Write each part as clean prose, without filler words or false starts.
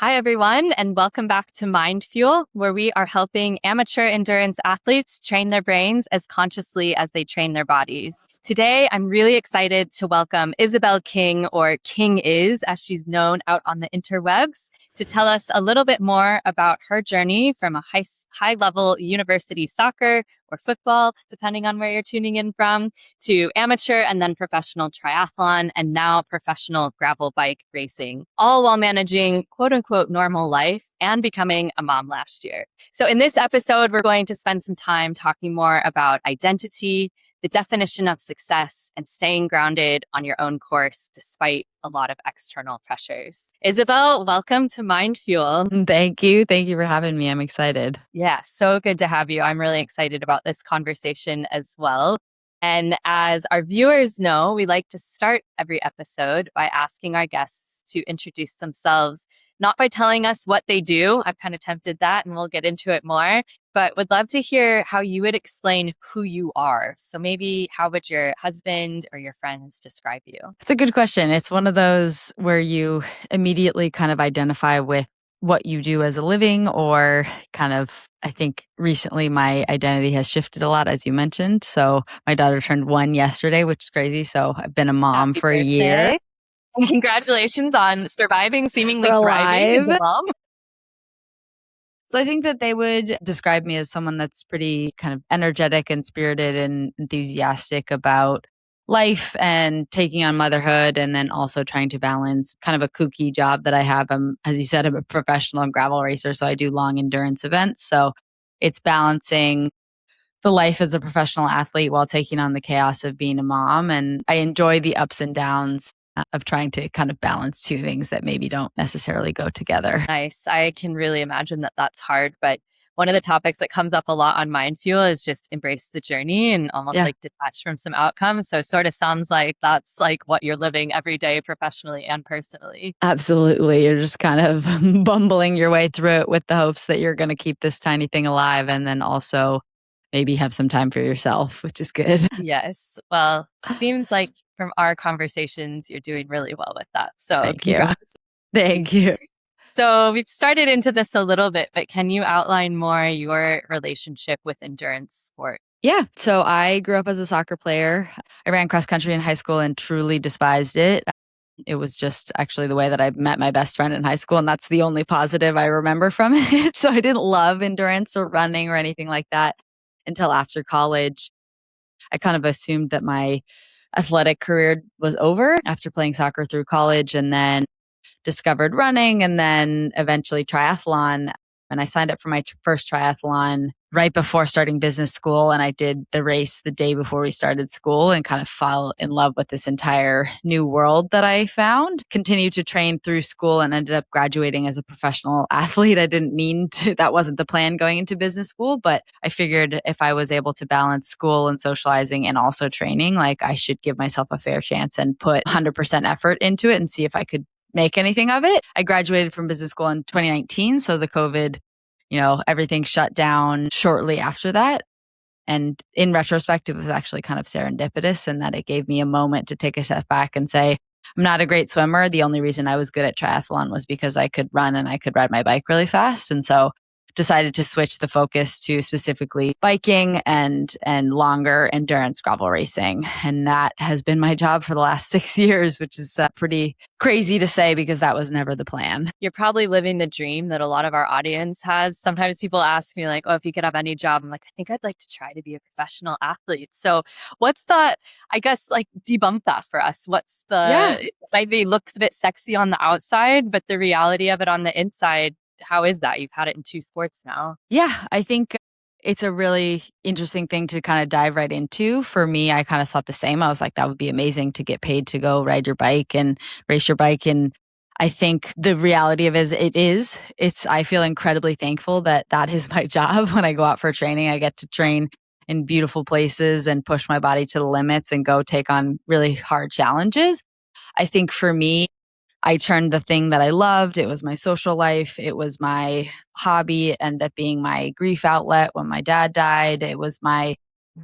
Hi, everyone, and welcome back to Mindfuel, where we are helping amateur endurance athletes train their brains as consciously as they train their bodies. Today, I'm really excited to welcome Isabel King, or King Is, as she's known out on the interwebs, to tell us a little bit more about her journey from a high-level university soccer or football, depending on where you're tuning in from, to amateur and then professional triathlon, and now professional gravel bike racing, all while managing quote unquote normal life and becoming a mom last year. So in this episode, we're going to spend some time talking more about identity, the definition of success, and staying grounded on your own course despite a lot of external pressures. Isabel, welcome to Mindfuel. Thank you. Thank you for having me. I'm excited. Yeah, so good to have you. I'm really excited about this conversation as well. And as our viewers know, we like to start every episode by asking our guests to introduce themselves, not by telling us what they do. I've kind of tempted that and we'll get into it more, but would love to hear how you would explain who you are. So maybe how would your husband or your friends describe you? It's a good question. It's one of those where you immediately kind of identify with what you do as a living, or kind of, I think recently my identity has shifted a lot, as you mentioned. So my daughter turned 1 yesterday, which is crazy. So I've been a mom Happy for birthday. a year. And congratulations on surviving, seemingly We're thriving as alive. a mom. So I think that they would describe me as someone that's pretty kind of energetic and spirited and enthusiastic about life and taking on motherhood, and then also trying to balance kind of a kooky job that I have. As you said, I'm a professional gravel racer, so I do long endurance events. So it's balancing the life as a professional athlete while taking on the chaos of being a mom. And I enjoy the ups and downs of trying to kind of balance two things that maybe don't necessarily go together. Nice. I can really imagine that that's hard, but one of the topics that comes up a lot on Mindfuel is just embrace the journey and almost like detach from some outcomes. So it sort of sounds like that's like what you're living every day, professionally and personally. Absolutely. You're just kind of bumbling your way through it with the hopes that you're going to keep this tiny thing alive, and then also maybe have some time for yourself, which is good. Yes. Well, seems like from our conversations, you're doing really well with that. So Thank you. congrats. Thank you. So we've started into this a little bit, but can you outline more your relationship with endurance sport? Yeah. So I grew up as a soccer player. I ran cross country in high school and truly despised it. It was just actually the way that I met my best friend in high school. And that's the only positive I remember from it. So I didn't love endurance or running or anything like that until after college. I kind of assumed that my athletic career was over after playing soccer through college, and then discovered running, and then eventually triathlon. And I signed up for my first triathlon right before starting business school. And I did the race the day before we started school and kind of fell in love with this entire new world that I found. Continued to train through school and ended up graduating as a professional athlete. I didn't mean to, that wasn't the plan going into business school, but I figured if I was able to balance school and socializing and also training, like I should give myself a fair chance and put 100% effort into it and see if I could make anything of it. I graduated from business school in 2019. So the COVID, everything shut down shortly after that. And in retrospect, it was actually kind of serendipitous in that it gave me a moment to take a step back and say, I'm not a great swimmer. The only reason I was good at triathlon was because I could run and I could ride my bike really fast. And so decided to switch the focus to specifically biking and longer endurance gravel racing. And that has been my job for the last 6 years, which is pretty crazy to say because that was never the plan. You're probably living the dream that a lot of our audience has. Sometimes people ask me like, oh, if you could have any job, I'm like, I think I'd like to try to be a professional athlete. So what's that? I guess like debunk that for us. What's the, maybe looks a bit sexy on the outside, but the reality of it on the inside, how is that? You've had it in 2 sports now. Yeah, I think it's a really interesting thing to kind of dive right into. For me, I kind of thought the same. I was like, that would be amazing to get paid to go ride your bike and race your bike. And I think the reality of it is, I feel incredibly thankful that that is my job. When I go out for training, I get to train in beautiful places and push my body to the limits and go take on really hard challenges. I think for me, I turned the thing that I loved. It was my social life. It was my hobby. It ended up being my grief outlet when my dad died. It was my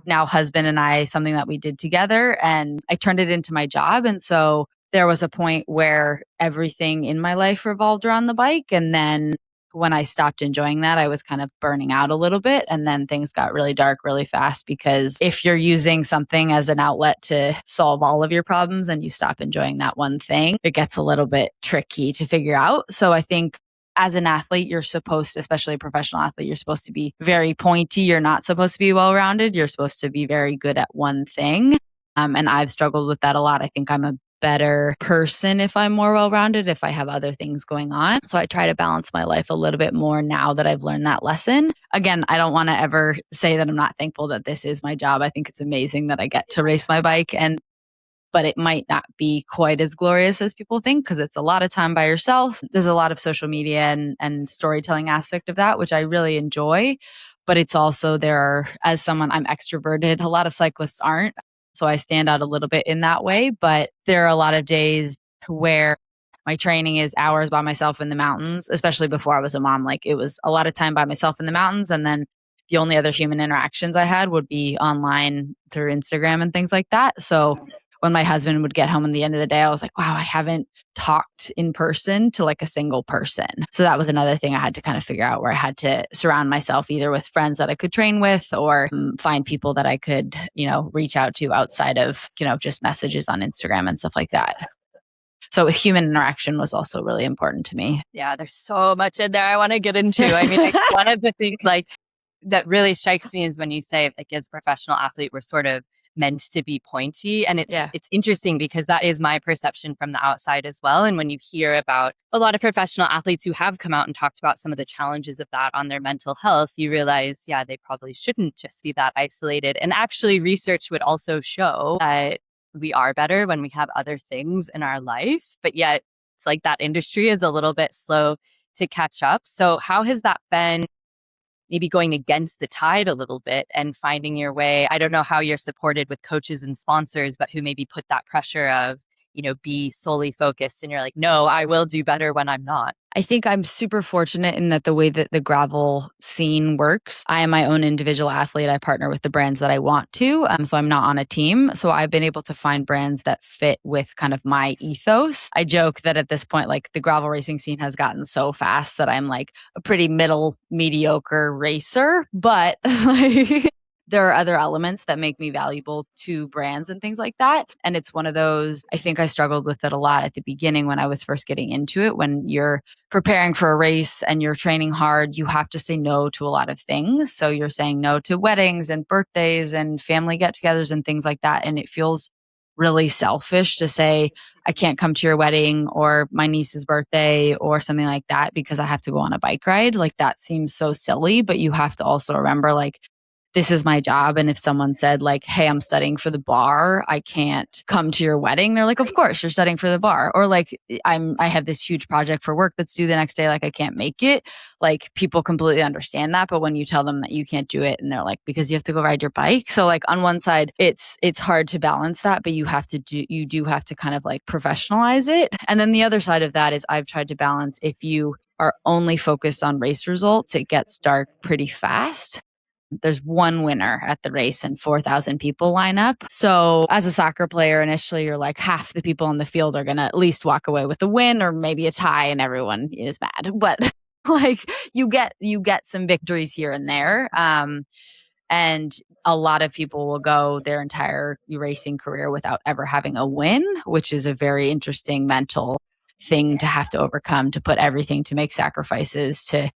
now husband and I, something that we did together. And I turned it into my job. And so there was a point where everything in my life revolved around the bike. And then when I stopped enjoying that, I was kind of burning out a little bit. And then things got really dark really fast, because if you're using something as an outlet to solve all of your problems and you stop enjoying that one thing, it gets a little bit tricky to figure out. So I think as an athlete, you're supposed to, especially a professional athlete, you're supposed to be very pointy. You're not supposed to be well-rounded. You're supposed to be very good at one thing. And I've struggled with that a lot. I think I'm a better person if I'm more well-rounded, if I have other things going on. So I try to balance my life a little bit more now that I've learned that lesson. Again, I don't want to ever say that I'm not thankful that this is my job. I think it's amazing that I get to race my bike, but it might not be quite as glorious as people think, because it's a lot of time by yourself. There's a lot of social media and storytelling aspect of that, which I really enjoy. But it's also as someone, I'm extroverted. A lot of cyclists aren't. So I stand out a little bit in that way. But there are a lot of days where my training is hours by myself in the mountains, especially before I was a mom. Like, it was a lot of time by myself in the mountains. And then the only other human interactions I had would be online through Instagram and things like that. So when my husband would get home at the end of the day, I was like, wow, I haven't talked in person to like a single person. So that was another thing I had to kind of figure out, where I had to surround myself either with friends that I could train with, or find people that I could, reach out to outside of, just messages on Instagram and stuff like that. So human interaction was also really important to me. Yeah, there's so much in there I want to get into. I mean, one of the things that really strikes me is when you say, like, as a professional athlete, we're sort of meant to be pointy. And it's interesting because that is my perception from the outside as well. And when you hear about a lot of professional athletes who have come out and talked about some of the challenges of that on their mental health, you realize, yeah, they probably shouldn't just be that isolated. And actually, research would also show that we are better when we have other things in our life. But yet, it's like that industry is a little bit slow to catch up. So how has that been, maybe going against the tide a little bit and finding your way? I don't know how you're supported with coaches and sponsors, but who maybe put that pressure of, be solely focused, and you're like, no, I will do better when I'm not. I think I'm super fortunate in that the way that the gravel scene works, I am my own individual athlete. I partner with the brands that I want to. So I'm not on a team. So I've been able to find brands that fit with kind of my ethos. I joke that at this point, like, the gravel racing scene has gotten so fast that I'm like a pretty mediocre racer, but like, there are other elements that make me valuable to brands and things like that. And it's one of those, I think I struggled with it a lot at the beginning when I was first getting into it. When you're preparing for a race and you're training hard, you have to say no to a lot of things. So you're saying no to weddings and birthdays and family get-togethers and things like that. And it feels really selfish to say, I can't come to your wedding or my niece's birthday or something like that because I have to go on a bike ride. Like, that seems so silly, but you have to also remember, like, this is my job. And if someone said, like, hey, I'm studying for the bar, I can't come to your wedding, they're like, of course you're studying for the bar. Or like, I have this huge project for work that's due the next day, like, I can't make it. Like, people completely understand that. But when you tell them that you can't do it, and they're like, because you have to go ride your bike. So like, on one side, it's hard to balance that, but you do have to kind of like professionalize it. And then the other side of that is, I've tried to balance, if you are only focused on race results, it gets dark pretty fast. There's one winner at the race and 4,000 people line up. So as a soccer player, initially you're like, half the people on the field are going to at least walk away with a win or maybe a tie, and everyone is mad. But like, you get some victories here and there. And a lot of people will go their entire racing career without ever having a win, which is a very interesting mental thing to have to overcome, to put everything, to make sacrifices, to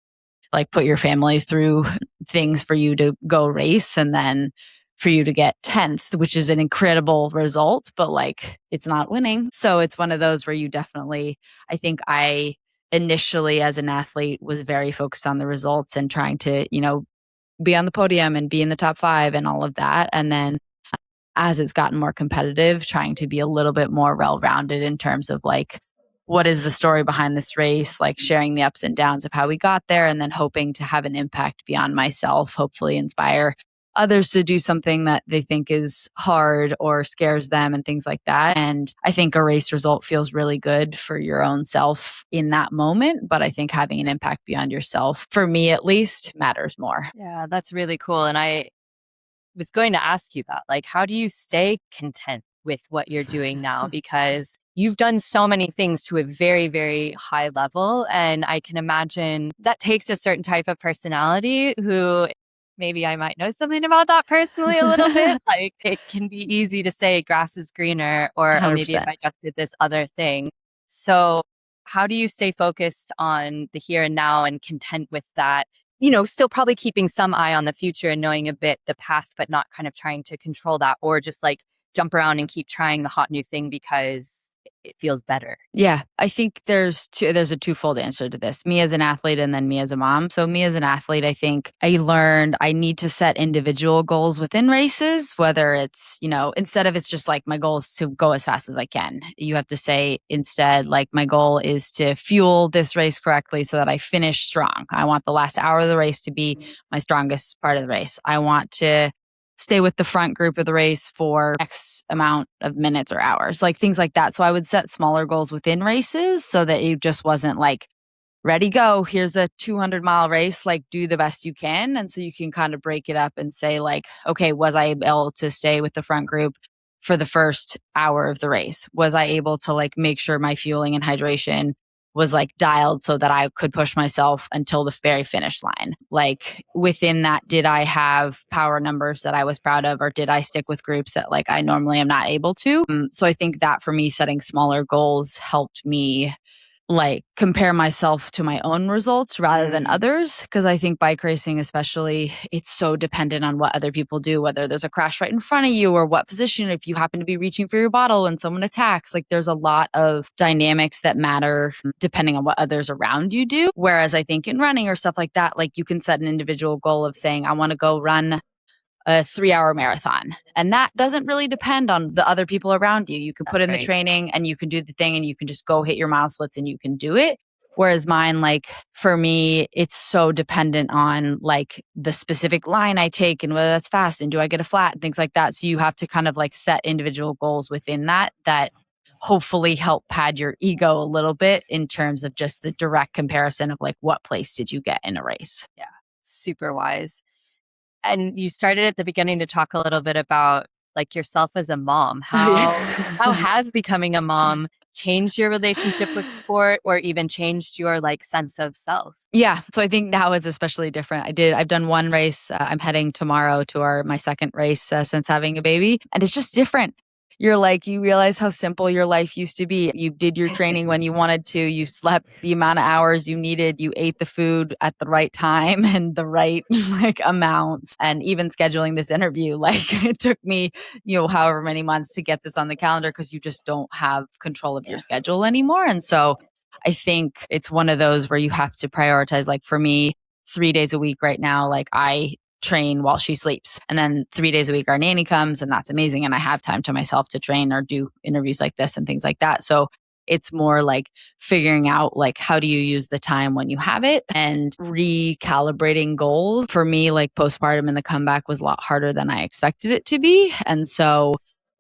like put your family through things for you to go race, and then for you to get 10th, which is an incredible result, but like, it's not winning. So it's one of those where you definitely, I think I initially as an athlete was very focused on the results and trying to, be on the podium and be in the top 5 and all of that. And then as it's gotten more competitive, trying to be a little bit more well-rounded in terms of like, what is the story behind this race, like sharing the ups and downs of how we got there, and then hoping to have an impact beyond myself, hopefully inspire others to do something that they think is hard or scares them and things like that. And I think a race result feels really good for your own self in that moment. But I think having an impact beyond yourself, for me at least, matters more. Yeah, that's really cool. And I was going to ask you that, like, how do you stay content with what you're doing now? Because you've done so many things to a very, very high level. And I can imagine that takes a certain type of personality who maybe I might know something about that personally a little bit. Like it can be easy to say grass is greener or, oh, maybe if 100%. I just did this other thing. So how do you stay focused on the here and now and content with that? Still probably keeping some eye on the future and knowing a bit the path, but not kind of trying to control that or just like jump around and keep trying the hot new thing because it feels better. Yeah, I think there's a twofold answer to this. Me as an athlete and then me as a mom. So me as an athlete, I think I learned I need to set individual goals within races, whether it's, instead of it's just like my goal is to go as fast as I can. You have to say instead like my goal is to fuel this race correctly so that I finish strong. I want the last hour of the race to be my strongest part of the race. I want to stay with the front group of the race for X amount of minutes or hours, like things like that. So I would set smaller goals within races so that it just wasn't like, ready, go, here's a 200-mile race, like do the best you can. And so you can kind of break it up and say like, okay, was I able to stay with the front group for the first hour of the race? Was I able to like make sure my fueling and hydration was like dialed so that I could push myself until the very finish line? Like within that, did I have power numbers that I was proud of, or did I stick with groups that like I normally am not able to? So I think that for me, setting smaller goals helped me like compare myself to my own results rather than others. Cause I think bike racing, especially, it's so dependent on what other people do, whether there's a crash right in front of you or what position, if you happen to be reaching for your bottle and someone attacks, like there's a lot of dynamics that matter depending on what others around you do. Whereas I think in running or stuff like that, like you can set an individual goal of saying, I want to go run a 3-hour marathon. And that doesn't really depend on the other people around you. You can put in the training and you can do the thing and you can just go hit your mile splits and you can do it. Whereas mine, like for me, it's so dependent on like the specific line I take and whether that's fast and do I get a flat and things like that. So you have to kind of like set individual goals within that hopefully help pad your ego a little bit in terms of just the direct comparison of like what place did you get in a race. Yeah, super wise. And you started at the beginning to talk a little bit about like yourself as a mom. How has becoming a mom changed your relationship with sport or even changed your like sense of self? Yeah. So I think now it's especially different. I've done one race. I'm heading tomorrow to my second race since having a baby. And it's just different. You're like, you realize how simple your life used to be. You did your training when you wanted to. You slept the amount of hours you needed. You ate the food at the right time and the right like amounts. And even scheduling this interview, like it took me, however many months to get this on the calendar because you just don't have control of your schedule anymore. And so I think it's one of those where you have to prioritize. Like for me, 3 days a week right now, like I train while she sleeps. And then 3 days a week, our nanny comes and that's amazing. And I have time to myself to train or do interviews like this and things like that. So it's more like figuring out like how do you use the time when you have it and recalibrating goals. For me, like postpartum and the comeback was a lot harder than I expected it to be. And so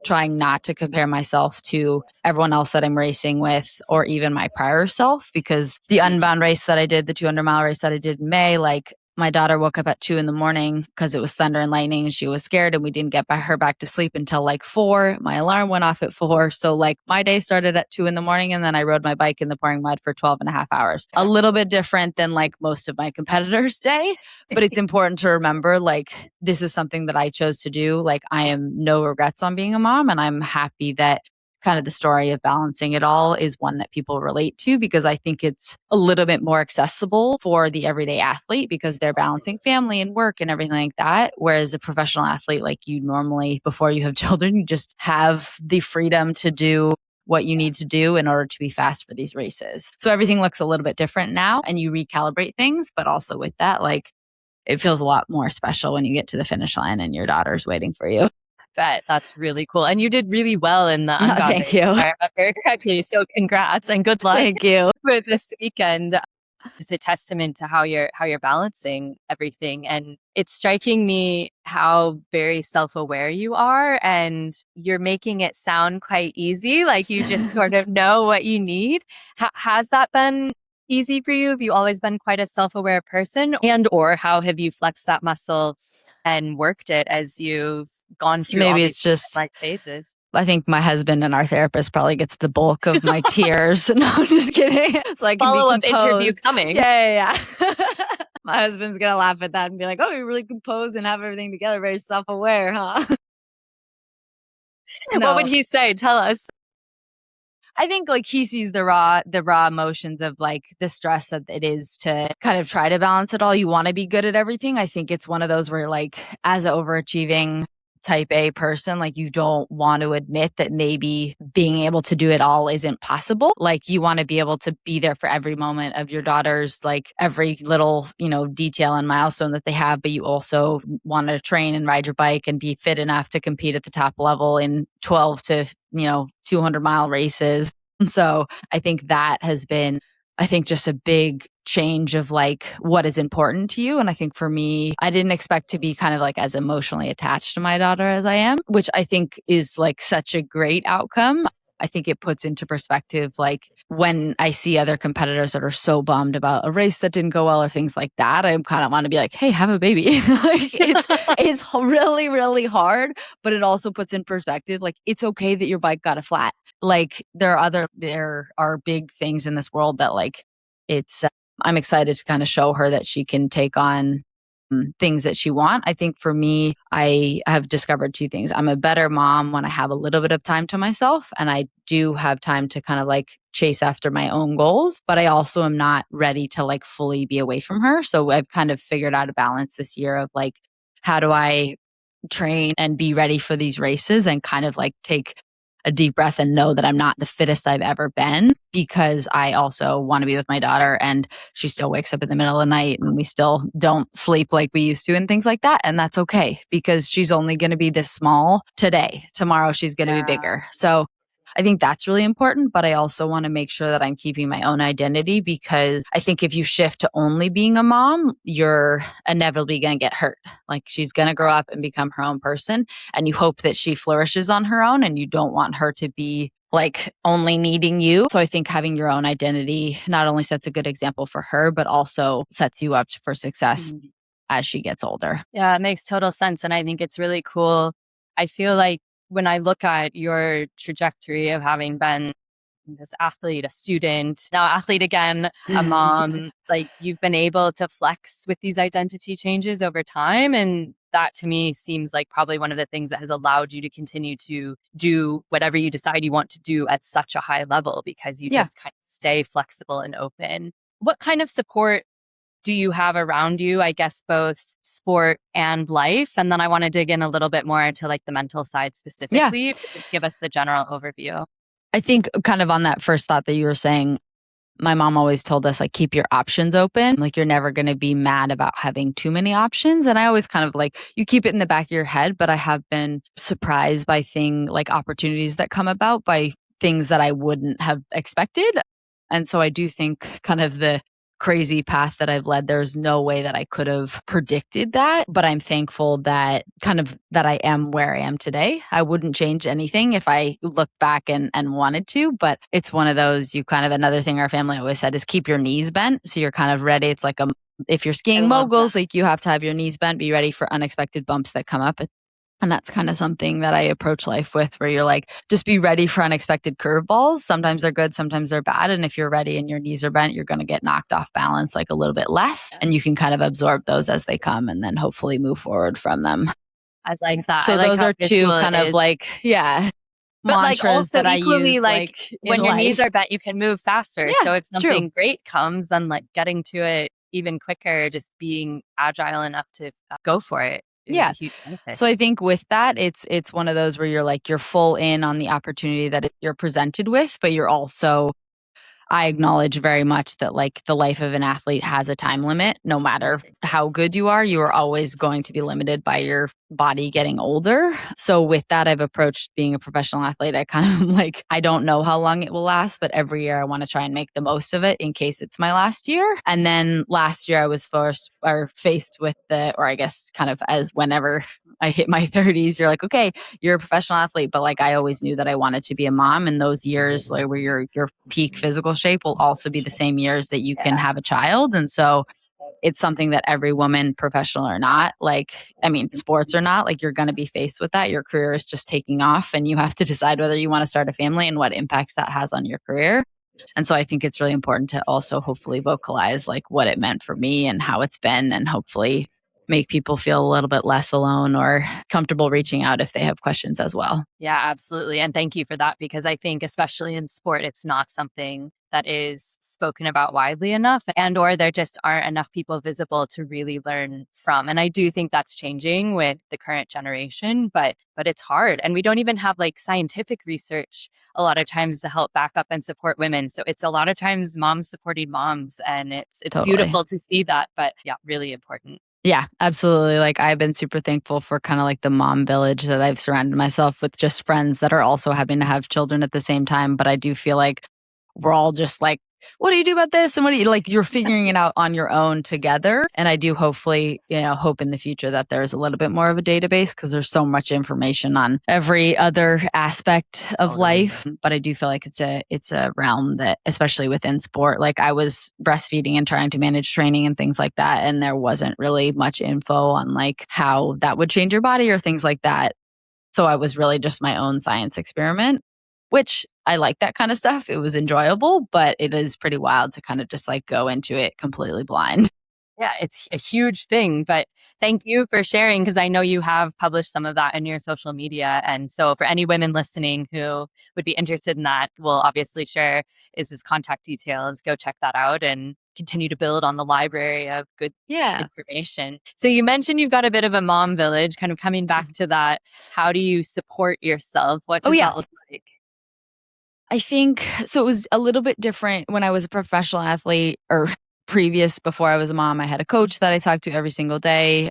trying not to compare myself to everyone else that I'm racing with or even my prior self, because the Unbound race that I did, the 200-mile race that I did in May, like my daughter woke up at 2 a.m. because it was thunder and lightning and she was scared and we didn't get her back to sleep until like 4. My alarm went off at 4. So like my day started at 2 a.m. and then I rode my bike in the pouring mud for 12 and a half hours. A little bit different than like most of my competitors' day, but it's important to remember like this is something that I chose to do. Like I am no regrets on being a mom and I'm happy that kind of the story of balancing it all is one that people relate to because I think it's a little bit more accessible for the everyday athlete because they're balancing family and work and everything like that. Whereas a professional athlete, like you normally, before you have children, you just have the freedom to do what you need to do in order to be fast for these races. So everything looks a little bit different now and you recalibrate things, but also with that, like it feels a lot more special when you get to the finish line and your daughter's waiting for you. Bet that's really cool. And you did really well in the Unbound Thank race, you. if I remember correctly. So congrats and good luck. Thank you. With this weekend. Just a testament to how you're balancing everything. And it's striking me how very self-aware you are and you're making it sound quite easy. Like you just sort of know what you need. Has that been easy for you? Have you always been quite a self-aware person? And or how have you flexed that muscle and worked it as you've gone through all Maybe these it's just, life phases? I think my husband and our therapist probably gets the bulk of my tears. No, I'm just kidding. So I can be Follow-up interview composed. coming. Yeah. My husband's going to laugh at that and be like, oh, you're really composed and have everything together, very self-aware, huh? What would No. he say? Tell us. I think like he sees the raw emotions of like the stress that it is to kind of try to balance it all. You want to be good at everything. I think it's one of those where like as an overachieving type A person, like you don't want to admit that maybe being able to do it all isn't possible. Like you want to be able to be there for every moment of your daughter's, like every little, detail and milestone that they have, but you also want to train and ride your bike and be fit enough to compete at the top level in 12 to, 200-mile races. And so I think that has been, just a big change of like what is important to you. And I think for me, I didn't expect to be kind of like as emotionally attached to my daughter as I am, which I think is like such a great outcome. I think it puts into perspective, like when I see other competitors that are so bummed about a race that didn't go well or things like that, I kind of want to be like, hey, have a baby. Like it's really, really hard, but it also puts in perspective, like it's okay that your bike got a flat. Like there are big things in this world that like it's, I'm excited to kind of show her that she can take on things that she wants. I think for me, I have discovered two things. I'm a better mom when I have a little bit of time to myself and I do have time to kind of like chase after my own goals, but I also am not ready to like fully be away from her. So I've kind of figured out a balance this year of like, how do I train and be ready for these races and kind of like take a deep breath and know that I'm not the fittest I've ever been, because I also want to be with my daughter and she still wakes up in the middle of the night and we still don't sleep like we used to and things like that. And that's okay because she's only going to be this small today. Tomorrow she's going to be bigger. So I think that's really important, but I also want to make sure that I'm keeping my own identity, because I think if you shift to only being a mom, you're inevitably going to get hurt. Like she's going to grow up and become her own person, and you hope that she flourishes on her own, and you don't want her to be like only needing you. So I think having your own identity not only sets a good example for her, but also sets you up for success as she gets older. Yeah, it makes total sense. And I think it's really cool. I feel like when I look at your trajectory of having been this athlete, a student, now athlete again, a mom, like you've been able to flex with these identity changes over time. And that to me seems like probably one of the things that has allowed you to continue to do whatever you decide you want to do at such a high level, because you just kind of stay flexible and open. What kind of support do you have around you, I guess, both sport and life? And then I want to dig in a little bit more into like the mental side specifically. Yeah. Just give us the general overview. I think kind of on that first thought that you were saying, my mom always told us like, keep your options open. Like you're never going to be mad about having too many options. And I always kind of like, you keep it in the back of your head, but I have been surprised by opportunities that come about by things that I wouldn't have expected. And so I do think kind of the crazy path that I've led, there's no way that I could have predicted that, but I'm thankful that I am where I am today. I wouldn't change anything if I looked back and wanted to, but it's one of those, another thing our family always said is keep your knees bent. So you're kind of ready. It's like if you're skiing moguls, like you have to have your knees bent, be ready for unexpected bumps that come up. And that's kind of something that I approach life with, where you're like, just be ready for unexpected curveballs. Sometimes they're good, sometimes they're bad. And if you're ready and your knees are bent, you're going to get knocked off balance like a little bit less. And you can kind of absorb those as they come and then hopefully move forward from them. I like that. So those are two kind of like, but like also that equally like when your knees are bent, you can move faster. Yeah, so if something great comes, then like getting to it even quicker, just being agile enough to go for it. Yeah. So I think with that, it's one of those where you're full in on the opportunity that you're presented with, but you're also, I acknowledge very much that like the life of an athlete has a time limit. No matter how good you are always going to be limited by your body getting older. So with that, I've approached being a professional athlete. I kind of like, I don't know how long it will last, but every year I want to try and make the most of it in case it's my last year. And then last year I was faced with I guess kind of as whenever I hit my 30s, you're like, okay, you're a professional athlete, but like I always knew that I wanted to be a mom, and those years like where your peak physical shape will also be the same years that you can have a child. And so it's something that every woman, professional or not, sports or not, you're going to be faced with that. Your career is just taking off and you have to decide whether you want to start a family and what impacts that has on your career. And so I think it's really important to also hopefully vocalize what it meant for me and how it's been, and hopefully make people feel a little bit less alone or comfortable reaching out if they have questions as well. Yeah, absolutely. And thank you for that, because I think especially in sport, it's not something that is spoken about widely enough, and or there just aren't enough people visible to really learn from. And I do think that's changing with the current generation, but it's hard. And we don't even have scientific research a lot of times to help back up and support women. So it's a lot of times moms supporting moms, and it's Totally. beautiful to see that, but yeah, really important. Yeah, absolutely. I've been super thankful for kind of the mom village that I've surrounded myself with, just friends that are also having to have children at the same time. But I do feel like we're all just what do you do about this? And what do you you're figuring it out on your own together. And I do hopefully, hope in the future that there's a little bit more of a database, because there's so much information on every other aspect of life. But I do feel like it's a realm that, especially within sport, I was breastfeeding and trying to manage training and things like that. And there wasn't really much info on how that would change your body or things like that. So I was really just my own science experiment, which I like that kind of stuff. It was enjoyable, but it is pretty wild to kind of just go into it completely blind. Yeah, it's a huge thing, but thank you for sharing, because I know you have published some of that in your social media. And so for any women listening who would be interested in that, we'll obviously share his contact details. Go check that out and continue to build on the library of good information. So you mentioned you've got a bit of a mom village, kind of coming back to that. How do you support yourself? What does that look like? I think so. It was a little bit different when I was a professional athlete, or before I was a mom. I had a coach that I talked to every single day,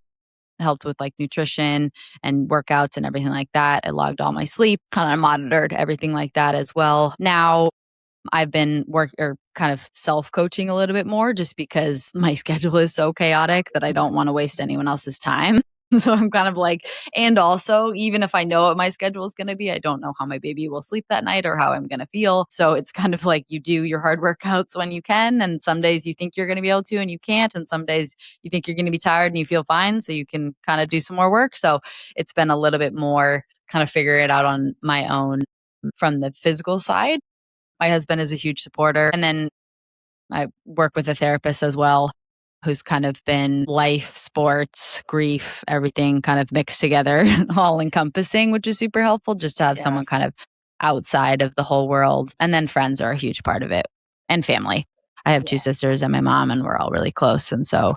helped with nutrition and workouts and everything like that. I logged all my sleep, kind of monitored everything like that as well. Now I've been kind of self-coaching a little bit more, just because my schedule is so chaotic that I don't want to waste anyone else's time. So I'm kind of and also, even if I know what my schedule is going to be, I don't know how my baby will sleep that night or how I'm going to feel. So it's kind of you do your hard workouts when you can. And some days you think you're going to be able to and you can't. And some days you think you're going to be tired and you feel fine, so you can kind of do some more work. So it's been a little bit more kind of figure it out on my own from the physical side. My husband is a huge supporter. And then I work with a therapist as well, who's kind of been life, sports, grief, everything kind of mixed together, all encompassing, which is super helpful, just to have someone kind of outside of the whole world. And then friends are a huge part of it, and family. I have two sisters and my mom, and we're all really close. And so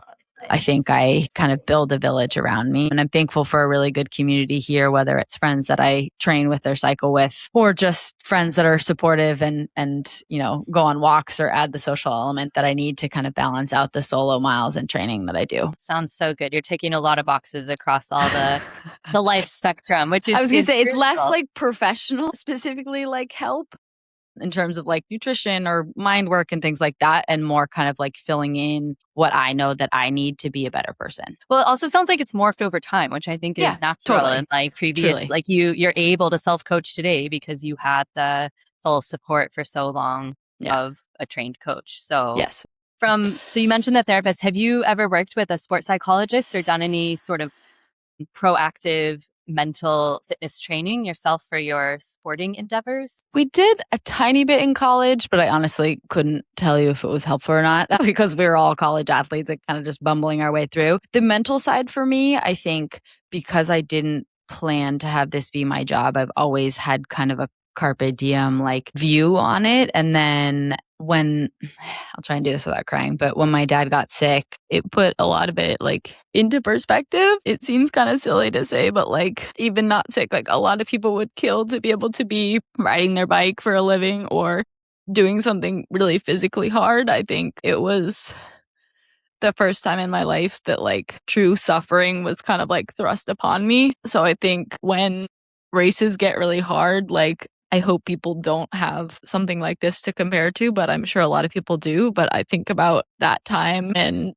I think I kind of build a village around me. And I'm thankful for a really good community here, whether it's friends that I train with or cycle with, or just friends that are supportive and go on walks or add the social element that I need to kind of balance out the solo miles and training that I do. Sounds so good. You're ticking a lot of boxes across all the life spectrum, which is, I was going to say, it's less professional, specifically help in terms of nutrition or mind work and things like that, and more kind of filling in what I know that I need to be a better person. Well, it also sounds like it's morphed over time, which I think is natural. Totally. And previous, you're able to self-coach today because you had the full support for so long of a trained coach. So yes. So you mentioned the therapist. Have you ever worked with a sports psychologist or done any sort of proactive mental fitness training yourself for your sporting endeavors? We did a tiny bit in college, but I honestly couldn't tell you if it was helpful or not, because we were all college athletes and kind of just bumbling our way through. The mental side for me, I think, because I didn't plan to have this be my job, I've always had kind of a carpe diem view on it. And then when I'll try and do this without crying, but when my dad got sick, it put a lot of it into perspective. It seems kind of silly to say, but even not sick, a lot of people would kill to be able to be riding their bike for a living or doing something really physically hard. I think it was the first time in my life that true suffering was kind of thrust upon me. So I think when races get really hard, I hope people don't have something like this to compare to, but I'm sure a lot of people do. But I think about that time, and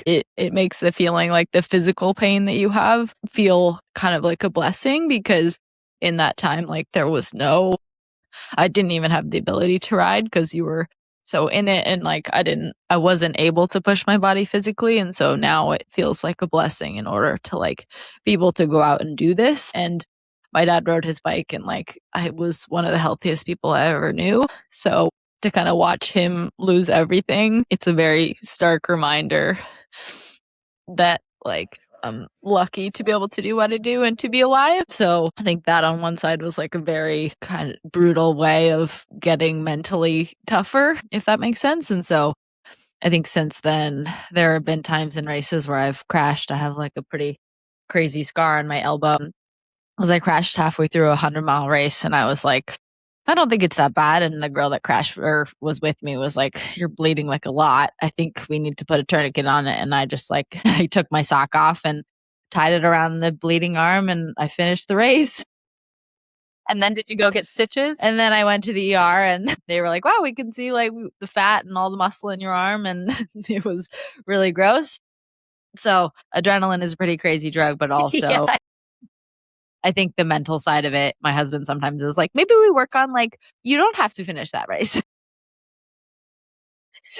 it makes the feeling the physical pain that you have feel kind of a blessing, because in that time, there was I didn't even have the ability to ride, because you were so in it, and like I wasn't able to push my body physically, and so now it feels like a blessing in order to like be able to go out and do this. And my dad rode his bike, and like I was one of the healthiest people I ever knew. So to kind of watch him lose everything, it's a very stark reminder that like I'm lucky to be able to do what I do and to be alive. So I think that on one side was like a very kind of brutal way of getting mentally tougher, if that makes sense. And so I think since then, there have been times in races where I've crashed. I have like a pretty crazy scar on my elbow because I crashed halfway through a 100-mile race, and I was like, I don't think it's that bad. And the girl that crashed or was with me was like, you're bleeding like a lot. I think we need to put a tourniquet on it. And I just like, I took my sock off and tied it around the bleeding arm, and I finished the race. And then did you go get stitches? And then I went to the ER, and they were like, wow, we can see like the fat and all the muscle in your arm. And it was really gross. So adrenaline is a pretty crazy drug, but also Yeah. I think the mental side of it, my husband sometimes is like, maybe we work on like, you don't have to finish that race.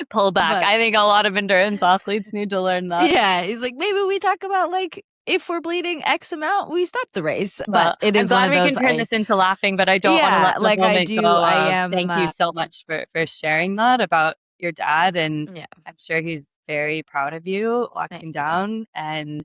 Pull back. But- I think a lot of endurance athletes need to learn that. Yeah. He's like, maybe we talk about like, if we're bleeding X amount, we stop the race. Well, But it is I'm one glad of we those. can turn this into laughing, but I don't want to let the like I moment do. go. I am. Thank you so much for sharing that about your dad, and Yeah. I'm sure he's very proud of you watching Thank you. down. And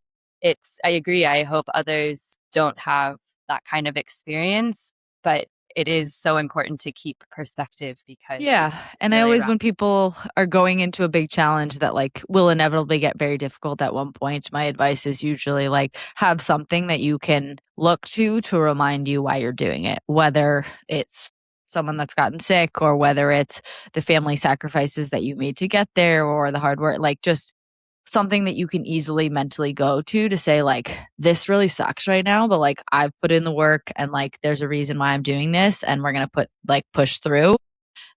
I agree. I hope others don't have that kind of experience, but it is so important to keep perspective because Yeah. And I really always, rough. when people are going into a big challenge that like will inevitably get very difficult at one point, my advice is usually like have something that you can look to remind you why you're doing it, whether it's someone that's gotten sick or whether it's the family sacrifices that you made to get there or the hard work, like just something that you can easily mentally go to say like, this really sucks right now, but like I've put in the work and like there's a reason why I'm doing this, and we're going to push through.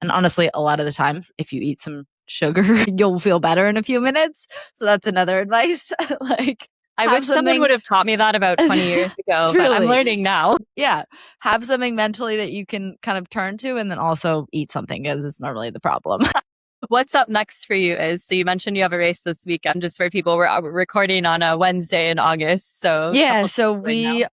And honestly, a lot of the times if you eat some sugar, you'll feel better in a few minutes. So that's another advice. Like I wish someone would have taught me that about 20 years ago, but I'm learning now. Yeah. Have something mentally that you can kind of turn to, and then also eat something because it's normally the problem. What's up next for you so you mentioned you have a race this weekend. Just for people, we're recording on a Wednesday in August. So yeah, so we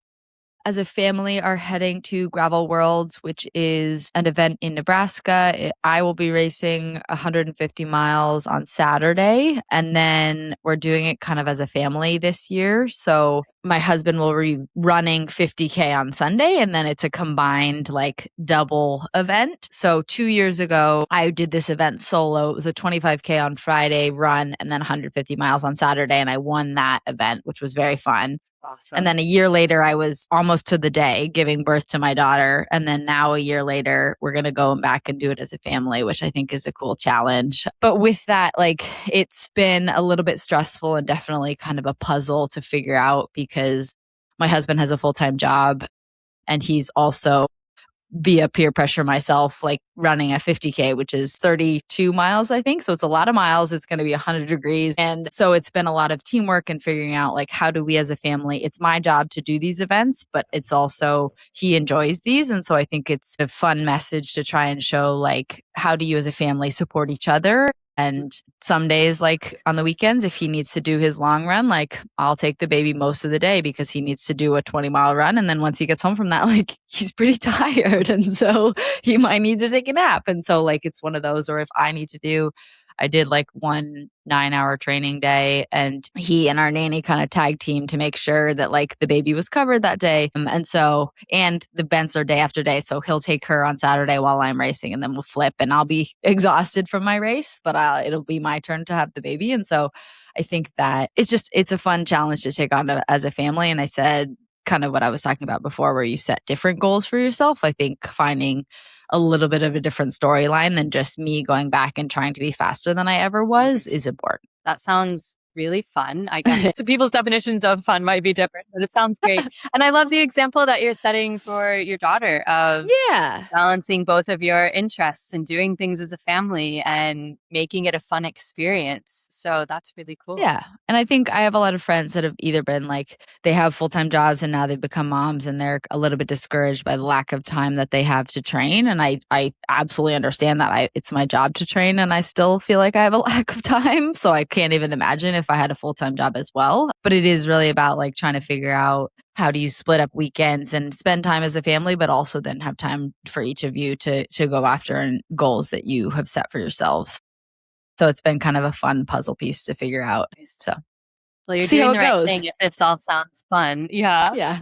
as a family are heading to Gravel Worlds, which is an event in Nebraska. I will be racing 150 miles on Saturday, and then we're doing it kind of as a family this year. So my husband will be running 50K on Sunday, and then it's a combined like double event. So 2 years ago, I did this event solo. It was a 25K on Friday run and then 150 miles on Saturday, and I won that event, which was very fun. Awesome. And then a year later, I was almost to the day giving birth to my daughter. And then now a year later, we're going to go back and do it as a family, which I think is a cool challenge. But with that, like it's been a little bit stressful and definitely kind of a puzzle to figure out because my husband has a full-time job and he's also via peer pressure myself, like running a 50K, which is 32 miles, I think. So it's a lot of miles. It's going to be 100 degrees. And so it's been a lot of teamwork and figuring out like, how do we as a family, it's my job to do these events, but it's also, he enjoys these. And so I think it's a fun message to try and show like, how do you as a family support each other? And some days, like on the weekends, if he needs to do his long run, like I'll take the baby most of the day because he needs to do a 20-mile run. And then once he gets home from that, like he's pretty tired. And so he might need to take a nap. And so like it's one of those, or if I need to do, I did like one 9-hour training day and he and our nanny kind of tag team to make sure that like the baby was covered that day. And the events are day after day. So he'll take her on Saturday while I'm racing and then we'll flip and I'll be exhausted from my race, but it'll be my turn to have the baby. And so I think that it's a fun challenge to take on as a family. And I said kind of what I was talking about before, where you set different goals for yourself. I think finding a little bit of a different storyline than just me going back and trying to be faster than I ever was is important. That sounds really fun. I guess people's definitions of fun might be different, but it sounds great. And I love the example that you're setting for your daughter of balancing both of your interests and doing things as a family and making it a fun experience. So that's really cool. Yeah. And I think I have a lot of friends that have either been like, they have full-time jobs and now they've become moms and they're a little bit discouraged by the lack of time that they have to train. And I absolutely understand that. It's my job to train and I still feel like I have a lack of time. So I can't even imagine if I had a full-time job as well. But it is really about like trying to figure out how do you split up weekends and spend time as a family, but also then have time for each of you to go after and goals that you have set for yourselves. So it's been kind of a fun puzzle piece to figure out. So well, you're see doing how the it right goes. thing if this all sounds fun. Yeah. Yeah.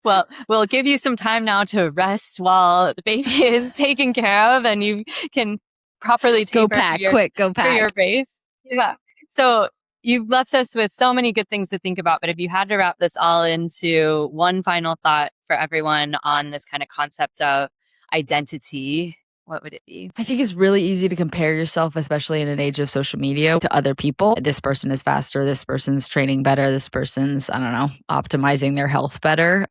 Well, we'll give you some time now to rest while the baby is taken care of and you can properly Go taper pack, for quick, go for your pack. race. Yeah. So you've left us with so many good things to think about, but if you had to wrap this all into one final thought for everyone on this kind of concept of identity, what would it be? I think it's really easy to compare yourself, especially in an age of social media, to other people. This person is faster, this person's training better, this person's, I don't know, optimizing their health better.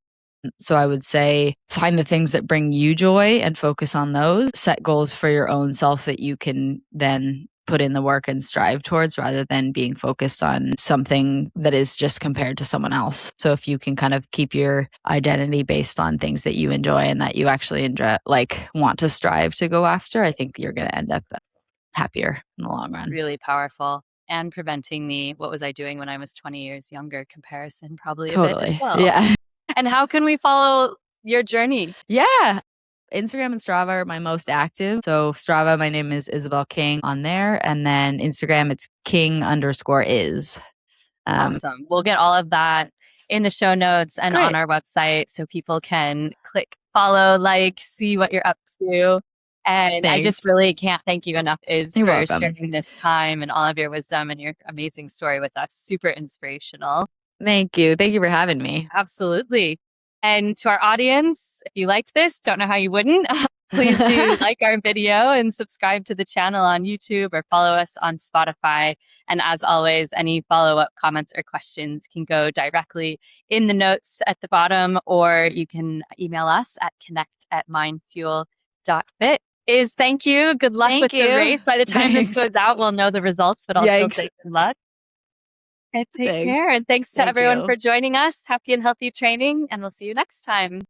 So I would say find the things that bring you joy and focus on those. Set goals for your own self that you can then put in the work and strive towards rather than being focused on something that is just compared to someone else. So if you can kind of keep your identity based on things that you enjoy and that you actually enjoy, like want to strive to go after, I think you're going to end up happier in the long run. Really powerful. And preventing the what was I doing when I was 20 years younger comparison probably a bit as Totally. well. Yeah. And how can we follow your journey? Yeah. Instagram and Strava are my most active. So Strava, my name is Isabel King on there. And then Instagram, it's king_is. Awesome. We'll get all of that in the show notes and on our website so people can click follow, like, see what you're up to. And I just really can't thank you enough, You're for welcome. sharing this time and all of your wisdom and your amazing story with us. Super inspirational. Thank you. Thank you for having me. Absolutely. And to our audience, if you liked this, don't know how you wouldn't, please do like our video and subscribe to the channel on YouTube or follow us on Spotify. And as always, any follow-up comments or questions can go directly in the notes at the bottom, or you can email us at connect@mindfuel.fit. Thank you. Good luck with the race. By the time this goes out, we'll know the results, but I'll still say good luck. And take care. And thanks to everyone for joining us. Happy and healthy training, and we'll see you next time.